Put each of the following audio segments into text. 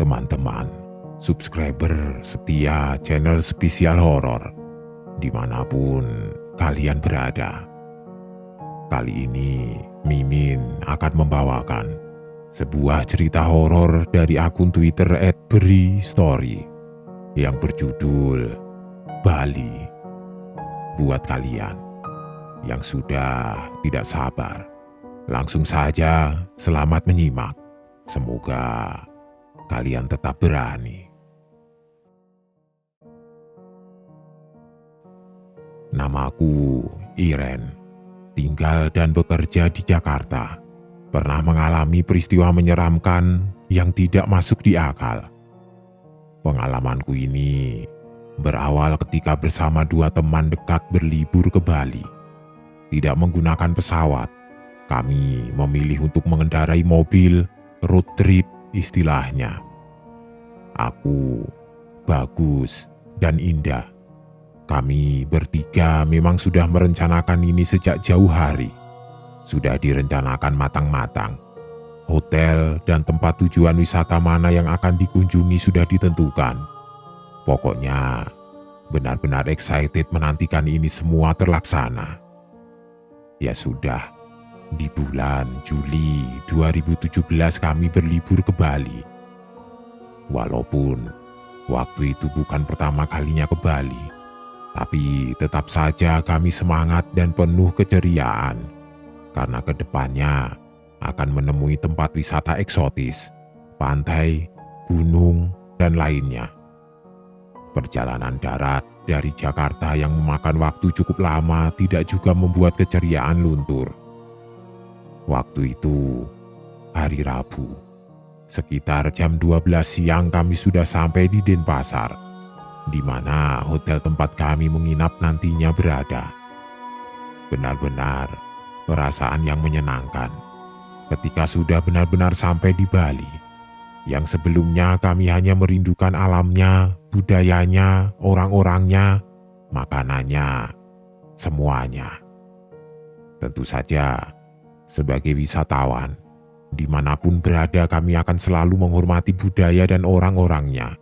teman-teman, subscriber setia channel spesial horor dimanapun kalian berada. Kali ini Mimin akan membawakan sebuah cerita horor dari akun Twitter @beristory yang berjudul Bali. Buat kalian yang sudah tidak sabar, langsung saja selamat menyimak. Semoga kalian tetap berani. Namaku Iren, tinggal dan bekerja di Jakarta. Pernah mengalami peristiwa menyeramkan yang tidak masuk di akal. Pengalamanku ini berawal ketika bersama dua teman dekat berlibur ke Bali. Tidak menggunakan pesawat, kami memilih untuk mengendarai mobil road trip istilahnya. Aku, Bagus, dan Indah. Kami bertiga memang sudah merencanakan ini sejak jauh hari. Sudah direncanakan matang-matang. Hotel dan tempat tujuan wisata mana yang akan dikunjungi sudah ditentukan. Pokoknya benar-benar excited menantikan ini semua terlaksana. Ya sudah, di bulan Juli 2017 kami berlibur ke Bali. Walaupun waktu itu bukan pertama kalinya ke Bali, tapi tetap saja kami semangat dan penuh keceriaan karena kedepannya akan menemui tempat wisata eksotis, pantai, gunung, dan lainnya. Perjalanan darat dari Jakarta yang memakan waktu cukup lama tidak juga membuat keceriaan luntur. Waktu itu hari Rabu, sekitar jam 12 siang kami sudah sampai di Denpasar, di mana hotel tempat kami menginap nantinya berada. Benar-benar perasaan yang menyenangkan ketika sudah benar-benar sampai di Bali, yang sebelumnya kami hanya merindukan alamnya, budayanya, orang-orangnya, makanannya, semuanya. Tentu saja, sebagai wisatawan, dimanapun berada kami akan selalu menghormati budaya dan orang-orangnya.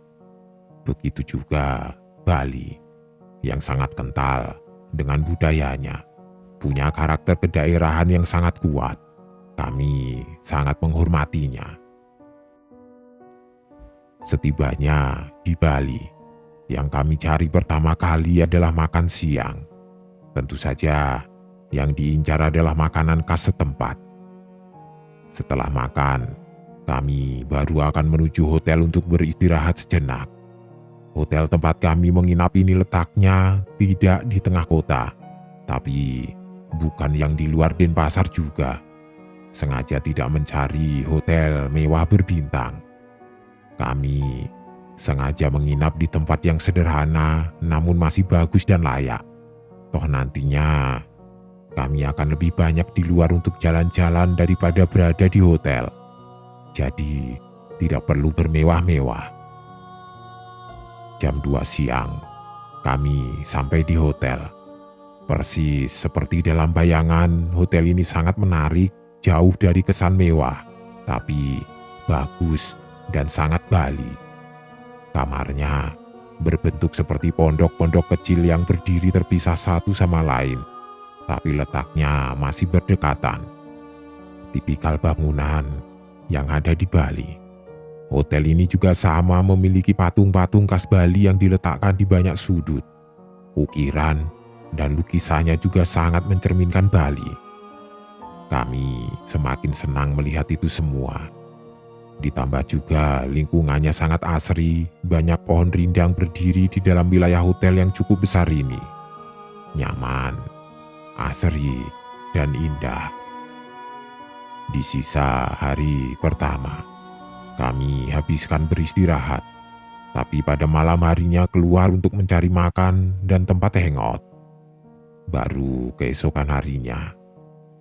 Begitu juga Bali, yang sangat kental dengan budayanya, punya karakter kedaerahan yang sangat kuat. Kami sangat menghormatinya. Setibanya di Bali, yang kami cari pertama kali adalah makan siang. Tentu saja, yang diincar adalah makanan khas setempat. Setelah makan, kami baru akan menuju hotel untuk beristirahat sejenak. Hotel tempat kami menginap ini letaknya tidak di tengah kota, tapi bukan yang di luar Denpasar juga. Sengaja tidak mencari hotel mewah berbintang. Kami sengaja menginap di tempat yang sederhana namun masih bagus dan layak. Toh nantinya kami akan lebih banyak di luar untuk jalan-jalan daripada berada di hotel. Jadi tidak perlu bermewah-mewah. Jam 2 siang, kami sampai di hotel. Persis seperti dalam bayangan, hotel ini sangat menarik, jauh dari kesan mewah, tapi bagus dan sangat Bali. Kamarnya berbentuk seperti pondok-pondok kecil yang berdiri terpisah satu sama lain, tapi letaknya masih berdekatan. Tipikal bangunan yang ada di Bali. Hotel ini juga sama memiliki patung-patung khas Bali yang diletakkan di banyak sudut. Ukiran dan lukisannya juga sangat mencerminkan Bali. Kami semakin senang melihat itu semua. Ditambah juga lingkungannya sangat asri, banyak pohon rindang berdiri di dalam wilayah hotel yang cukup besar ini. Nyaman, asri, dan indah. Di sisa hari pertama, kami habiskan beristirahat, tapi pada malam harinya keluar untuk mencari makan dan tempat hangout. Baru keesokan harinya,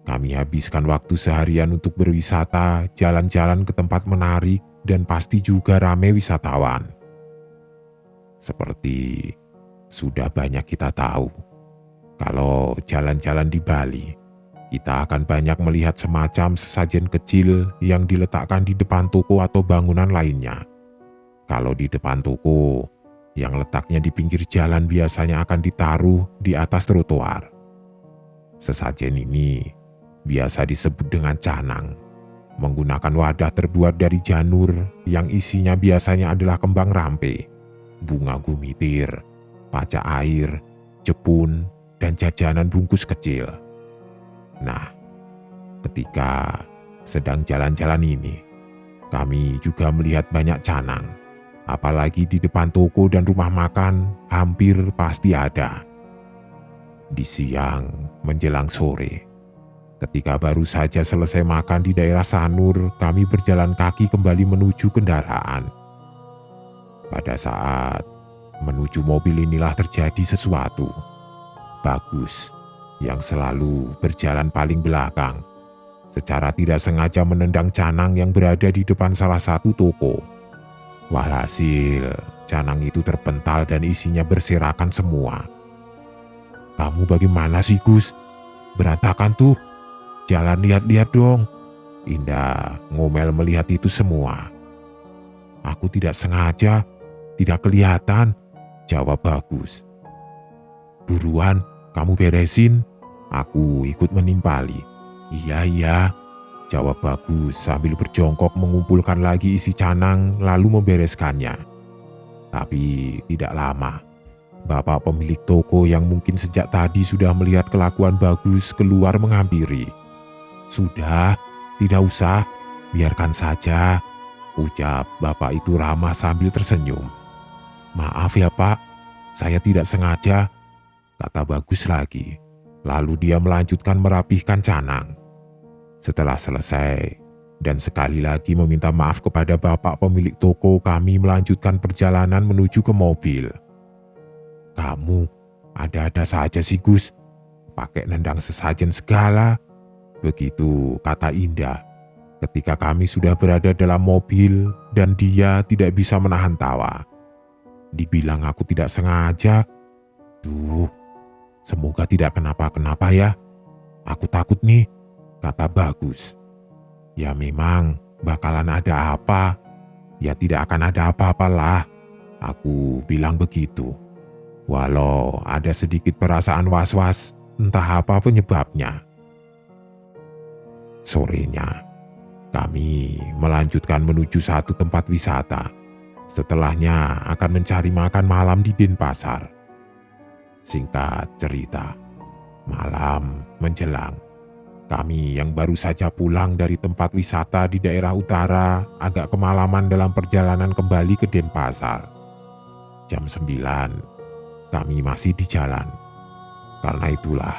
kami habiskan waktu seharian untuk berwisata, jalan-jalan ke tempat menarik, dan pasti juga ramai wisatawan. Seperti sudah banyak kita tahu, kalau jalan-jalan di Bali, kita akan banyak melihat semacam sesajen kecil yang diletakkan di depan toko atau bangunan lainnya. Kalau di depan toko, yang letaknya di pinggir jalan biasanya akan ditaruh di atas trotoar. Sesajen ini biasa disebut dengan canang, menggunakan wadah terbuat dari janur yang isinya biasanya adalah kembang rampe, bunga gumitir, paca air, jepun, dan jajanan bungkus kecil. Nah, ketika sedang jalan-jalan ini, kami juga melihat banyak canang, apalagi di depan toko dan rumah makan hampir pasti ada. Di siang menjelang sore, ketika baru saja selesai makan di daerah Sanur, kami berjalan kaki kembali menuju kendaraan. Pada saat menuju mobil inilah terjadi sesuatu. Bagus, yang selalu berjalan paling belakang, secara tidak sengaja menendang canang yang berada di depan salah satu toko. Walhasil, canang itu terpental dan isinya berserakan semua. "Kamu bagaimana sih, Gus? Berantakan tuh. Jalan lihat-lihat dong." Indah ngomel melihat itu semua. "Aku tidak sengaja, tidak kelihatan," jawab Bagus. "Buruan, kamu beresin." Aku ikut menimpali. Iya, jawab Bagus sambil berjongkok mengumpulkan lagi isi canang lalu membereskannya. Tapi tidak lama, bapak pemilik toko yang mungkin sejak tadi sudah melihat kelakuan Bagus keluar menghampiri. "Sudah, tidak usah, biarkan saja," ucap bapak itu ramah sambil tersenyum. "Maaf ya Pak, saya tidak sengaja," kata Bagus lagi. Lalu dia melanjutkan merapihkan canang. Setelah selesai dan sekali lagi meminta maaf kepada bapak pemilik toko, kami melanjutkan perjalanan menuju ke mobil. "Kamu ada-ada saja sih Gus, pakai nendang sesajen segala," begitu kata Indah ketika kami sudah berada dalam mobil dan dia tidak bisa menahan tawa. "Dibilang aku tidak sengaja. Duh, semoga tidak kenapa-kenapa ya. Aku takut nih," kata Bagus. "Ya memang bakalan ada apa. Ya tidak akan ada apa-apalah," aku bilang begitu. Walau ada sedikit perasaan was-was, entah apa penyebabnya. Sorenya, kami melanjutkan menuju satu tempat wisata. Setelahnya akan mencari makan malam di Denpasar. Singkat cerita, malam menjelang. Kami yang baru saja pulang dari tempat wisata di daerah utara agak kemalaman dalam perjalanan kembali ke Denpasar. Jam 9, kami masih di jalan. Karena itulah,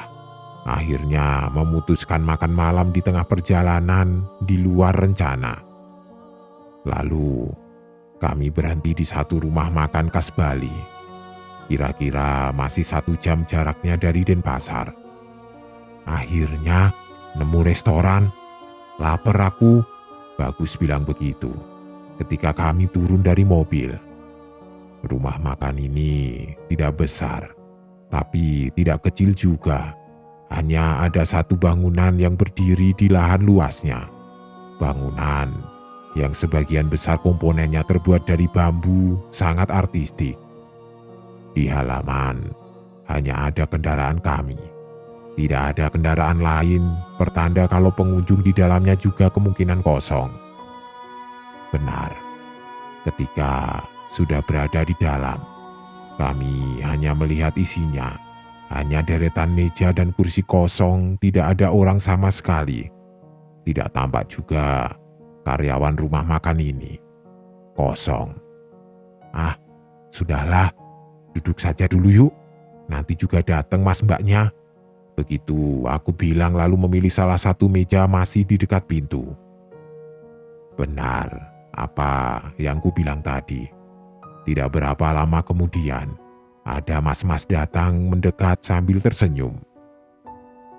akhirnya memutuskan makan malam di tengah perjalanan di luar rencana. Lalu, kami berhenti di satu rumah makan khas Bali. Kira-kira masih 1 jam jaraknya dari Denpasar. Akhirnya, nemu restoran. "Lapar aku," Bagus bilang begitu ketika kami turun dari mobil. Rumah makan ini tidak besar, tapi tidak kecil juga. Hanya ada satu bangunan yang berdiri di lahan luasnya. Bangunan yang sebagian besar komponennya terbuat dari bambu, sangat artistik. Di halaman hanya ada kendaraan kami. Tidak ada kendaraan lain, pertanda kalau pengunjung di dalamnya juga kemungkinan kosong. Benar, ketika sudah berada di dalam, kami hanya melihat isinya. Hanya deretan meja dan kursi kosong, tidak ada orang sama sekali. Tidak tampak juga karyawan rumah makan ini. Kosong. "Ah, sudahlah, duduk saja dulu yuk. Nanti juga datang mas mbaknya," begitu aku bilang lalu memilih salah satu meja masih di dekat pintu. Benar apa yang ku bilang tadi. Tidak berapa lama kemudian, ada mas-mas datang mendekat sambil tersenyum.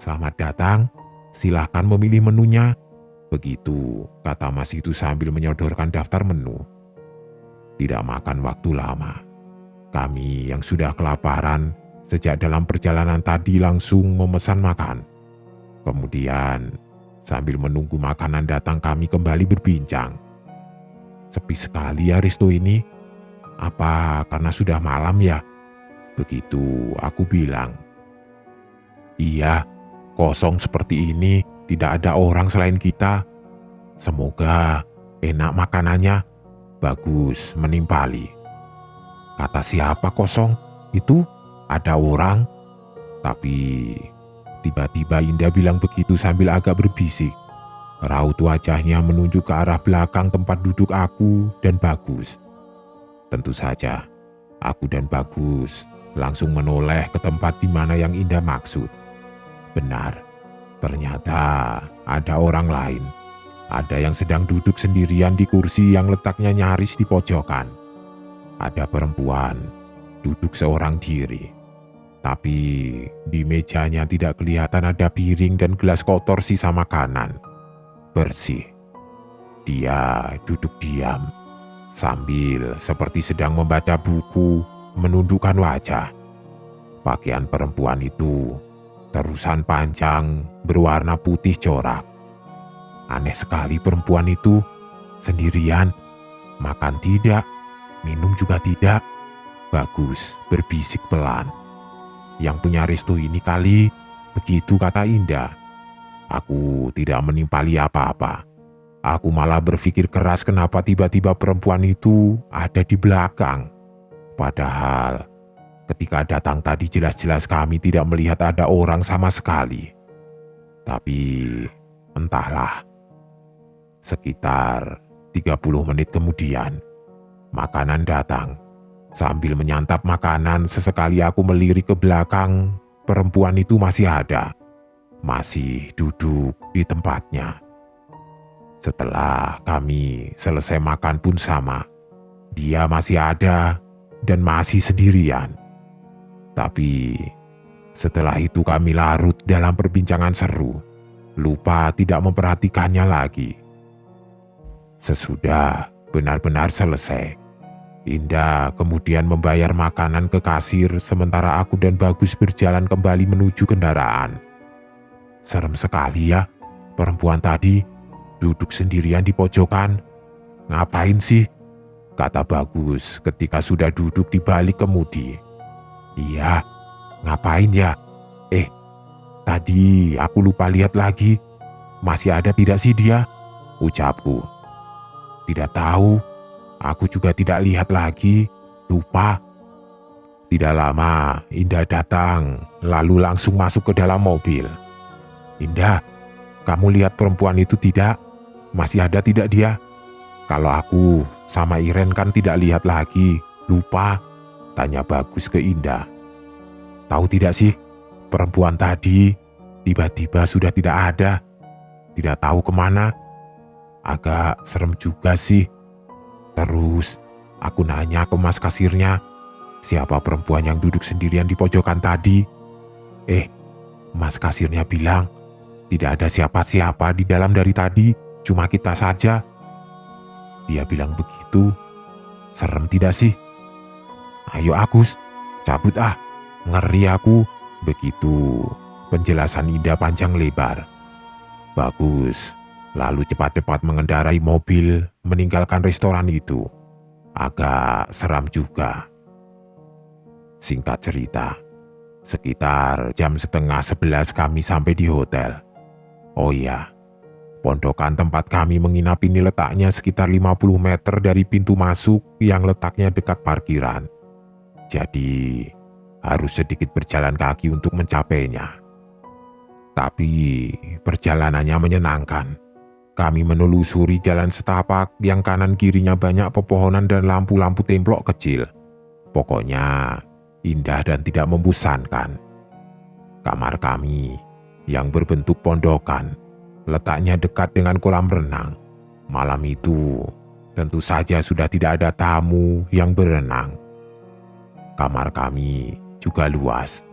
"Selamat datang, silahkan memilih menunya," begitu kata mas itu sambil menyodorkan daftar menu. Tidak makan waktu lama, kami yang sudah kelaparan sejak dalam perjalanan tadi langsung memesan makan. Kemudian sambil menunggu makanan datang kami kembali berbincang. "Sepi sekali ya resto ini. Apa karena sudah malam ya? Begitu aku bilang. Iya, kosong seperti ini, tidak ada orang selain kita. Semoga enak makanannya. Bagus menimpali. Kata siapa kosong? Itu ada orang. Tapi tiba-tiba Indah bilang begitu sambil agak berbisik. Raut wajahnya menunjuk ke arah belakang tempat duduk aku dan Bagus. Tentu saja, aku dan Bagus langsung menoleh ke tempat di mana yang Indah maksud. Benar, ternyata ada orang lain. Ada yang sedang duduk sendirian di kursi yang letaknya nyaris di pojokan. Ada perempuan duduk seorang diri. Tapi di mejanya tidak kelihatan ada piring dan gelas kotor sisa makanan. Bersih. Dia duduk diam sambil seperti sedang membaca buku, menundukkan wajah. Pakaian perempuan itu terusan panjang berwarna putih corak. Aneh sekali perempuan itu, sendirian, makan tidak, minum juga tidak. Bagus berbisik pelan. Yang punya resto ini kali, begitu kata Indah. Aku tidak menimpali apa-apa. Aku malah berpikir keras kenapa tiba-tiba perempuan itu ada di belakang. Padahal ketika datang tadi jelas-jelas kami tidak melihat ada orang sama sekali. Tapi entahlah. Sekitar 30 menit kemudian, makanan datang. Sambil menyantap makanan, sesekali aku melirik ke belakang. Perempuan itu masih ada. Masih duduk di tempatnya. Setelah kami selesai makan pun sama. Dia masih ada dan masih sendirian. Tapi setelah itu kami larut dalam perbincangan seru. Lupa tidak memperhatikannya lagi. Sesudah benar-benar selesai, Indah kemudian membayar makanan ke kasir sementara aku dan Bagus berjalan kembali menuju kendaraan. Serem sekali ya, perempuan tadi duduk sendirian di pojokan. Ngapain sih? Kata Bagus ketika sudah duduk di balik kemudi. Iya, ngapain ya? Tadi aku lupa lihat lagi. Masih ada tidak sih dia? Ucapku. Tidak tahu, aku juga tidak lihat lagi. Lupa. Tidak lama, Indah datang, lalu langsung masuk ke dalam mobil. Indah, kamu lihat perempuan itu tidak? Masih ada tidak dia? Kalau aku sama Iren kan tidak lihat lagi. Lupa, tanya Bagus ke Indah. Tahu tidak sih, perempuan tadi tiba-tiba sudah tidak ada. Tidak tahu kemana. Agak serem juga sih. Terus aku nanya ke mas kasirnya, siapa perempuan yang duduk sendirian di pojokan tadi? Mas kasirnya bilang, tidak ada siapa-siapa di dalam dari tadi, cuma kita saja. Dia bilang begitu. Serem tidak sih? Ayo Agus, cabut ah, ngeri aku. Begitu penjelasan Indah panjang lebar. Bagus, lalu cepat-cepat mengendarai mobil meninggalkan restoran itu. Agak seram juga. Singkat cerita, sekitar jam 10:30 kami sampai di hotel. Oh iya, pondokan tempat kami menginap ini letaknya sekitar 50 meter dari pintu masuk yang letaknya dekat parkiran. Jadi harus sedikit berjalan kaki untuk mencapainya. Tapi perjalanannya menyenangkan. Kami menelusuri jalan setapak yang kanan kirinya banyak pepohonan dan lampu-lampu templok kecil. Pokoknya indah dan tidak membosankan. Kamar kami yang berbentuk pondokan letaknya dekat dengan kolam renang. Malam itu tentu saja sudah tidak ada tamu yang berenang. Kamar kami juga luas.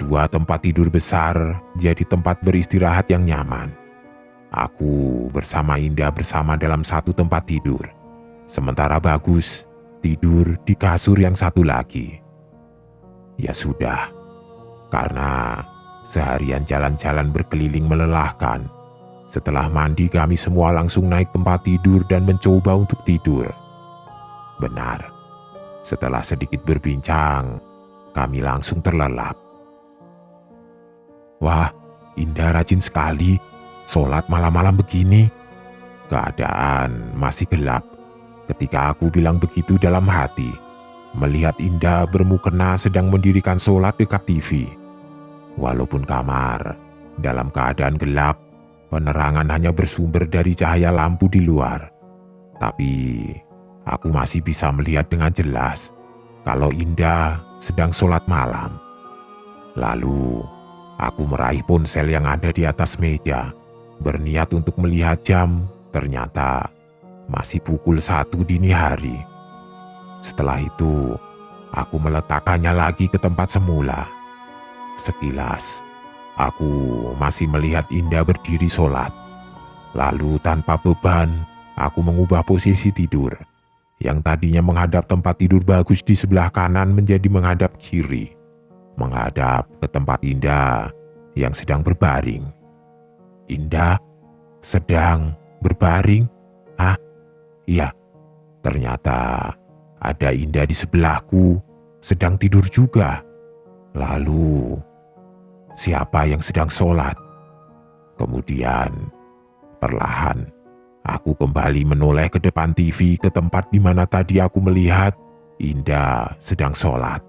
2 tempat tidur besar jadi tempat beristirahat yang nyaman. Aku bersama Indah bersama dalam 1 tempat tidur. Sementara Bagus tidur di kasur yang satu lagi. Ya sudah, karena seharian jalan-jalan berkeliling melelahkan. Setelah mandi kami semua langsung naik tempat tidur dan mencoba untuk tidur. Benar, Setelah sedikit berbincang, kami langsung terlelap. Wah, Indah rajin sekali sholat malam-malam begini. Keadaan masih gelap ketika aku bilang begitu dalam hati, melihat Indah bermukena sedang mendirikan sholat dekat TV. Walaupun kamar dalam keadaan gelap, penerangan hanya bersumber dari cahaya lampu di luar. Tapi aku masih bisa melihat dengan jelas kalau Indah sedang sholat malam. Lalu aku meraih ponsel yang ada di atas meja, berniat untuk melihat jam. Ternyata masih pukul 1 dini hari. Setelah itu, aku meletakkannya lagi ke tempat semula. Sekilas, aku masih melihat Indah berdiri sholat. Lalu tanpa beban, aku mengubah posisi tidur. Yang tadinya menghadap tempat tidur bagus di sebelah kanan menjadi menghadap kiri. Menghadap ke tempat Indah yang sedang berbaring. Indah sedang berbaring? Hah? Iya, ternyata ada Indah di sebelahku sedang tidur juga. Lalu, siapa yang sedang sholat? Kemudian, perlahan, aku kembali menoleh ke depan TV ke tempat di mana tadi aku melihat Indah sedang sholat.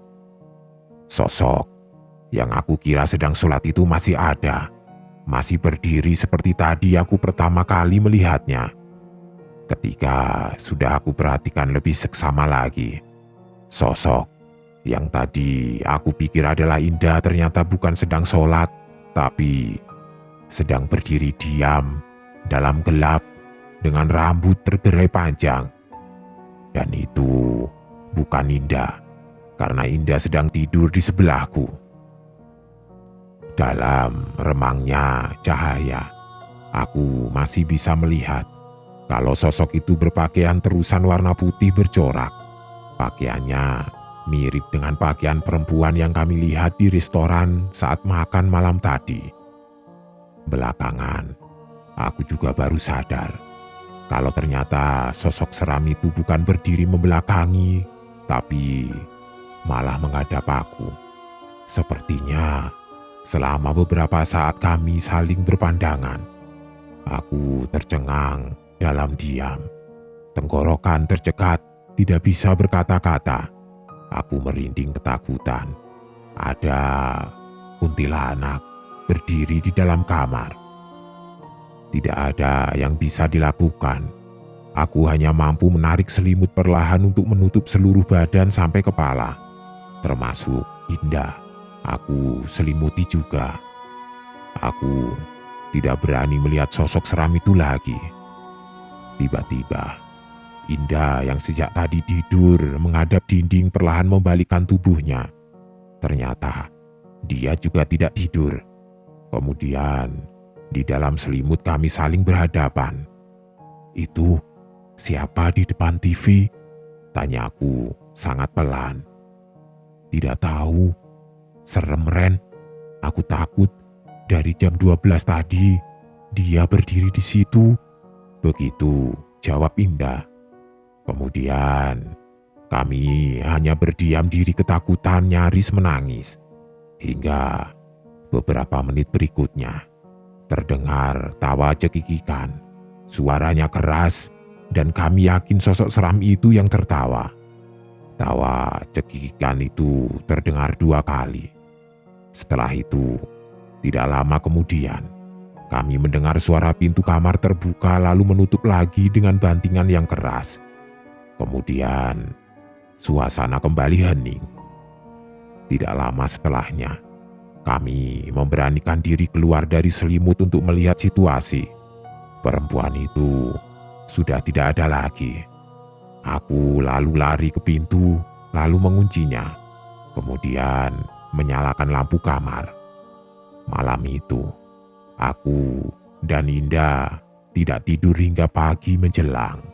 Sosok yang aku kira sedang sholat itu masih ada. Masih berdiri seperti tadi aku pertama kali melihatnya. Ketika sudah aku perhatikan lebih seksama lagi, sosok yang tadi aku pikir adalah Indah ternyata bukan sedang sholat, tapi sedang berdiri diam dalam gelap dengan rambut tergerai panjang. Dan itu bukan Indah, karena Indah sedang tidur di sebelahku. Dalam remangnya cahaya, aku masih bisa melihat kalau sosok itu berpakaian terusan warna putih bercorak. Pakaiannya mirip dengan pakaian perempuan yang kami lihat di restoran saat makan malam tadi. Belakangan, aku juga baru sadar kalau ternyata sosok seram itu bukan berdiri membelakangi, tapi malah menghadap aku. Sepertinya selama beberapa saat kami saling berpandangan, aku tercengang dalam diam. Tenggorokan tercekat, tidak bisa berkata-kata. Aku merinding ketakutan. Ada kuntilanak berdiri di dalam kamar. Tidak ada yang bisa dilakukan. Aku hanya mampu menarik selimut perlahan untuk menutup seluruh badan sampai kepala, termasuk Indah. Aku selimuti juga. Aku tidak berani melihat sosok seram itu lagi. Tiba-tiba, Indah yang sejak tadi tidur menghadap dinding perlahan membalikkan tubuhnya. Ternyata dia juga tidak tidur. Kemudian, di dalam selimut kami saling berhadapan. Itu siapa di depan TV? Tanyaku sangat pelan. Tidak tahu. Serem, Ren. Aku takut. Dari jam 12 tadi, dia berdiri di situ. Begitu jawab Indah. Kemudian, kami hanya berdiam diri ketakutan nyaris menangis. Hingga beberapa menit berikutnya, terdengar tawa cekikikan. Suaranya keras, dan kami yakin sosok seram itu yang tertawa. Tawa cekikikan itu terdengar 2 kali. Setelah itu, tidak lama kemudian, kami mendengar suara pintu kamar terbuka lalu menutup lagi dengan bantingan yang keras. Kemudian, suasana kembali hening. Tidak lama setelahnya, kami memberanikan diri keluar dari selimut untuk melihat situasi. Perempuan itu sudah tidak ada lagi. Aku lalu lari ke pintu, lalu menguncinya. Kemudian menyalakan lampu kamar. Malam itu, aku dan Indah tidak tidur hingga pagi menjelang.